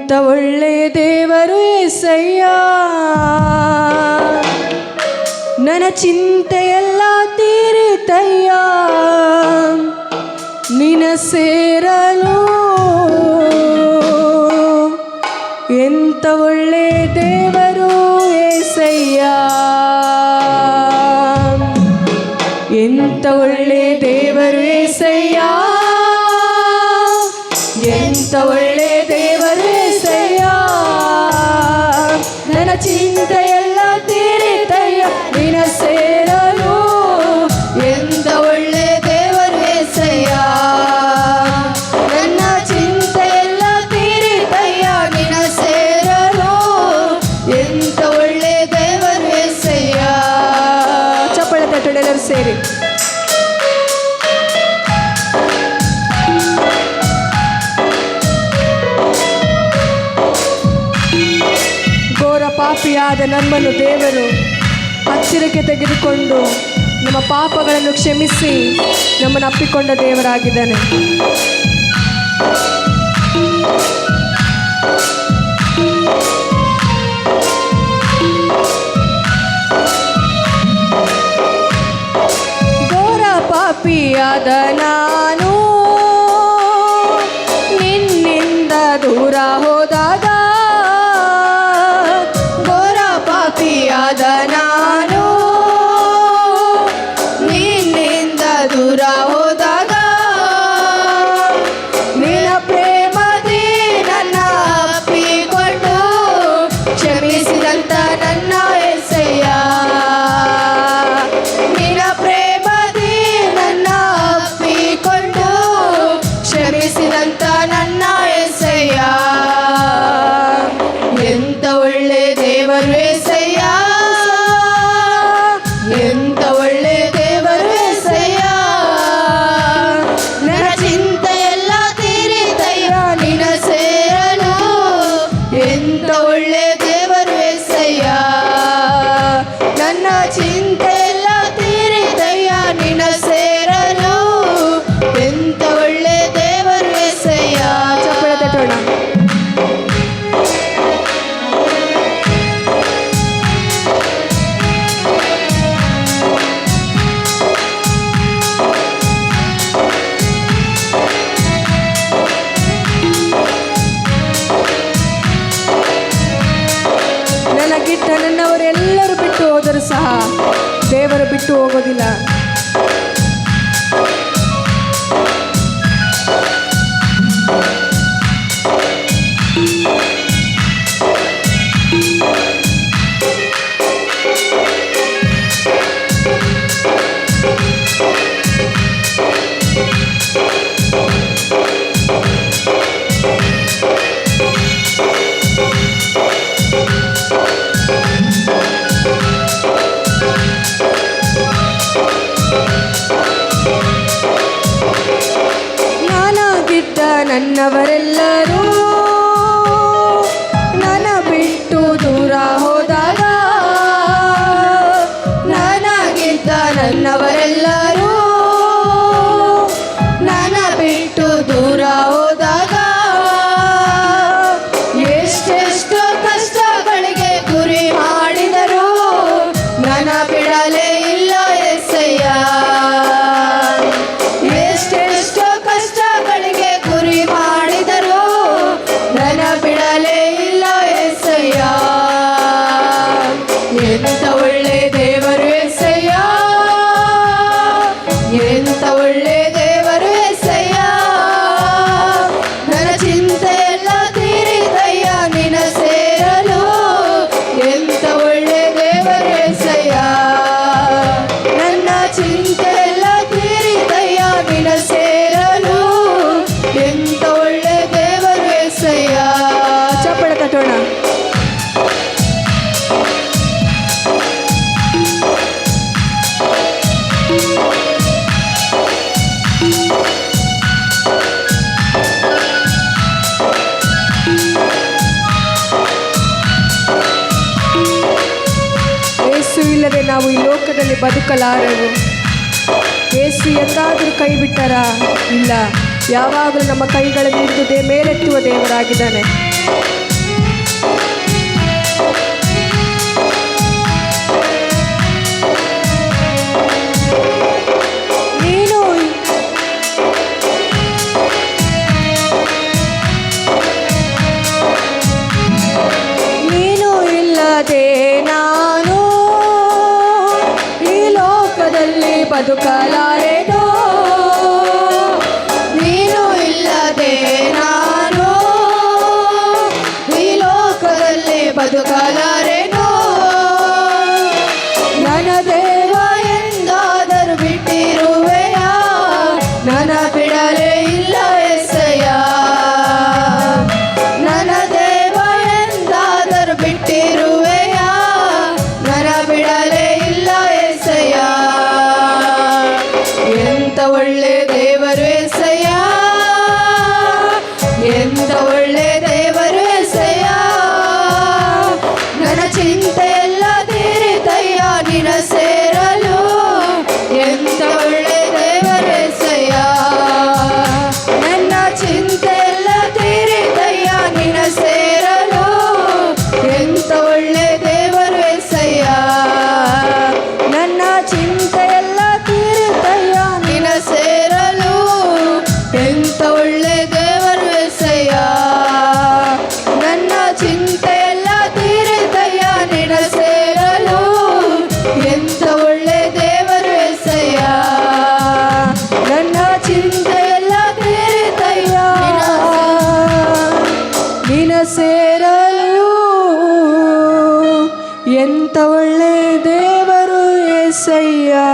ಎಂತ ಒಳ್ಳೆ ದೇವರು యేసయ్య, ನನ್ನ ಚಿಂತೆಯೆಲ್ಲ ತೀರಿತಯ್ಯ, ನಿನ ಸೇರಲು. ಎಂತ ಒಳ್ಳೆ ದೇವರು యేసయ్య, ಎಂತ ಒಳ್ಳೆ ದೇವರು యేసయ్య, ಎಂತ ಒಳ್ಳೆ ದೇವರು యేసయ్య, ನನ್ನ ಚಿಂತೆಯೆಲ್ಲ ತೀರಿತಯ್ಯ, ನಿನ ಸೇರಲು. ಎಂತ ಒಳ್ಳೆ ದೇವರು యేసయ్య, ನನ್ನ ಚಿಂತೆಯೆಲ್ಲ ತೀರಿತಯ್ಯ, ನಿನ ಸೇರಲು. ಎಂತ ಒಳ್ಳೆ ದೇವರು యేసయ్య. ಚಪ್ಪಾಳೆ ತಟ್ಟೋಣ ಎಲ್ಲರೂ ಸೇರಿ. ಪಾಪಿಯಾದ ನಮ್ಮನ್ನು ದೇವರು ಹತ್ತಿರಕ್ಕೆ ತೆಗೆದುಕೊಂಡು ನಮ್ಮ ಪಾಪಗಳನ್ನು ಕ್ಷಮಿಸಿ ನಮ್ಮನ್ನು ಅಪ್ಪಿಕೊಂಡ ದೇವರಾಗಿದ್ದಾನೆ. ಘೋರ ಪಾಪಿಯಾದ ನಾನು ನಿನ್ನಿಂದ ದೂರ ಹೋದಾಗ, ನಾನು ನಿನ್ನಿಂದ ದೂರ ಹೋದಾಗ, ನಿನ್ನ ಪ್ರೇಮದಿ ನನ್ನ ಅಪ್ಪಿಕೊಂಡು ಕ್ಷಮಿಸಿದಂತ ನನ್ನ యేసయ్య, ನಿನ್ನ ಪ್ರೇಮದಿ ನನ್ನ ಅಪ್ಪಿಕೊಂಡು ಕ್ಷಮಿಸಿದಂತ ನನ್ನ యేసయ్య. ಎಂತ ಒಳ್ಳೆ ದೇವರು యేసయ్య, ಎಂತ ಒಳ್ಳೆ ದೇವರು యేసయ్య, ನನ್ನ ಚಿಂತೆಯೆಲ್ಲ ತೀರಿತಯ್ಯ, ನಿನ ಸೇರಲು. ಎಂತ ಒಳ್ಳೆ ದೇವರು యేసయ్య, ನನ್ನ ಚಿಂತೆಯೆಲ್ಲ ತೀರಿತಯ್ಯ, ನಿನ ಸೇರಲು. ಎಂತ ಒಳ್ಳೆ ದೇವರು యేసయ్య. ಚಪ್ಪಾಳೆ ತಟ್ಟೋಣ. ನನಗಿಟ್ಟ ನನ್ನವರೆಲ್ಲರೂ ಬಿಟ್ಟು ಹೋದರೂ ಸಹ ದೇವರು ಬಿಟ್ಟು ಹೋಗೋದಿಲ್ಲ. ನನ್ನವರೆಲ್ಲರೂ ನನ್ನ ಬಿಟ್ಟು ದೂರ ಹೋದಾಗ, ನನಗಿದ್ದ ನನ್ನವರೆಲ್ಲರೂ ನನ್ನ ಬಿಟ್ಟು ದೂರ ಹೋದಾಗ, ಎಷ್ಟೆಷ್ಟು ಕಷ್ಟಗಳಿಗೆ ಗುರಿ ಮಾಡಿದರು ನನ್ನ ಬಿಡಲೇ ಇಲ್ಲ యేసయ్య. ಎಷ್ಟೆಷ್ಟು ಕಷ್ಟಗಳಿಗೆ ಗುರಿ ಮಾಡಿದರು ನನ್ನ ಬಿಡಲೇ ಇಲ್ಲ యేసయ్య. ಎಂತ ಒಳ್ಳೆ ದೇವರು యేసయ్య, ಎಂತ ಒಳ್ಳೆ ದೇವರು యేసయ్య, ನನ್ನ ಚಿಂತೆಯೆಲ್ಲ ತೀರಿತಯ್ಯ, ನಿನ ಸೇರಲು. ಎಂತ ಒಳ್ಳೆ ದೇವರು యేసయ్య, ನನ್ನ ಚಿಂತೆಯೆಲ್ಲ ತೀರಿತಯ್ಯ, ನಿನ ಸೇರಲು. ಎಂತ ಒಳ್ಳೆ ದೇವರು యేసయ్య. ಚಪ್ಪಾಳೆ ತಟ್ಟೋಣ. ಯೇಸು ಇಲ್ಲದೆ ನಾವು ಈ ಲೋಕದಲ್ಲಿ ಬದುಕಲಾರೆವು. ಯೇಸು ಎಂದಾದರೂ ಕೈ ಬಿಟ್ಟರಾ? ಇಲ್ಲ, ಯಾವಾಗಲೂ ನಮ್ಮ ಕೈಗಳನ್ನು ಹಿಡಿದು ಮೇಲೆತ್ತುವ ದೇವರಾಗಿದ್ದಾನೆ. ಬದುಕಲಾರೆನೋ, ನೀನು ಇಲ್ಲದೆ ನಾನು ಈ ಲೋಕದಲ್ಲಿ ಬದುಕಲಾರೆನೋ. ನನ್ನ ದೇವ ಎಂದಾದರೂ ಬಿಟ್ಟಿರುವೆಯ, ನನ್ನ ಬಿಡಲೇ ಇಲ್ಲ ಎಸೆಯ. ನನ್ನ ದೇವ ಎಂದಾದರೂ ಬಿಟ್ಟಿರುವೆಯ, ನನ್ನ ಬಿಡಲೇ ಇಲ್ಲ ಎಸೆಯ. ಎಂತ ಒಳ್ಳೆ ದೇವರು ಎಸೆಯ, ಎಂತ ಒಳ್ಳೆ ದೇವರು ಎಸೆಯ. ನನ್ನ ಚಿಂತೆ ಎಲ್ಲ ತೀರಿತಯ್ಯ ನಿನ್ನ ಸೇರಲು. ಎಂತ ಒಳ್ಳೆ ದೇವರು ಎಸೆಯ, ನನ್ನ ಚಿಂತೆ ಎಲ್ಲ ತೀರಿತಯ್ಯ ನಿನ್ನ ಸೇರಲು. ಎಂತ ಒಳ್ಳೆ ದೇವರು ಎಸೆಯ, ನನ್ನ ಚಿಂತೆಯೆಲ್ಲ ತೀರಿತಯ್ಯ ನಿನ್ನ ಸೇರಲು. ಎಂತ ಒಳ್ಳೆ ದೇವರು ಎಸೆಯ, ನನ್ನ ಚಿಂತೆ ಎಲ್ಲ ತೀರಿತಯ್ಯ ನಿನ್ನ ಸೇರಲು. ಎಂತ ಒಳ್ಳೆ ದೇವರು ಎಸೆಯ, ನನ್ನ ಚಿಂತೆಯೆಲ್ಲ ತೀರಿತಯ್ಯ ನಿನ್ನ ಸೇರಲು. ಎಂತ ಒಳ್ಳೆ ದೇವರು యేసయ్యಾ.